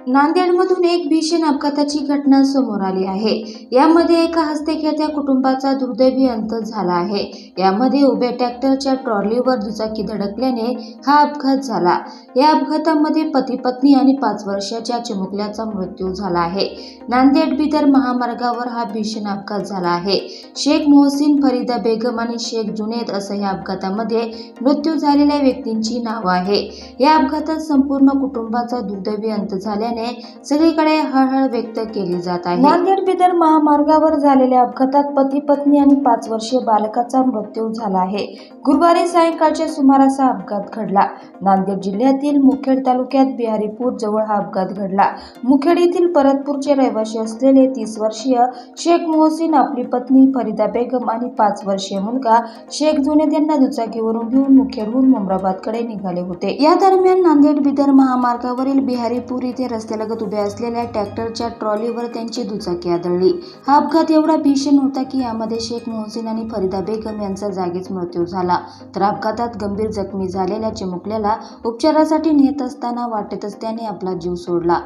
नांदेडमधून एक भीषण अपघाताची घटना समोर आली आहे। यामध्ये एका हसतेखेळत्या कुटुंबाचा दुर्दैवी अंत झाला आहे। यामध्ये उभ्या ट्रॅक्टरच्या ट्रॉलीवर दुचाकी धडकल्याने हा अपघात झाला। या अपघातामध्ये पती पत्नी आणि 5 वर्षाच्या चिमुकल्याचा मृत्यू झाला आहे। नांदेड बिदर महामार्गावर हा भीषण अपघात झाला आहे। शेख मोहसिन, फरीदा बेगम आणि शेख जुनेद असं या अपघातामध्ये मृत्यू झालेल्या व्यक्तींची नावं आहे। या अपघातात संपूर्ण कुटुंबाचा दुर्दैवी अंत झाल्याने सगळीकडे हळहळ व्यक्त केली जात आहे। नांदेड बिदर महामार्गावर झालेल्या अपघातात पती पत्नी आणि 5 वर्षीय बालकाचा मृत्यू झाला आहे। गुरुवारी सायंकाळच्या सुमारास हा अपघात घडला। नांदेड जिल्ह्यातील मुखेड तालुक्यात बिहारीपूर जवळ हा अपघात घडला। मुखेड येथील परतपूरचे रहिवासी असलेले 30 वर्षीय शेख मोहसिन आपली पत्नी फरीदा बेगम आणि 5 वर्षीय मुलगा शेख जुनेद यांना दुचाकीवरून घेऊन मुखेडहून मुमराबादकडे निघाले होते। या दरम्यान नांदेड बिदर महामार्गावरील बिहारीपूर येथे रस्त्यालगत उभ्या असलेल्या ट्रॅक्टरच्या ट्रॉलीवर त्यांची दुचाकी आदळली। हा अपघात एवढा भीषण होता की यामध्ये शेख मोहसिन आणि फरीदा बेगम यांचा जागीच मृत्यू झाला, तर अपघातात गंभीर जखमी झालेल्या चिमुकल्याला उपचारासाठी नेत असताना वाटेतच त्याने आपला जीव सोडला।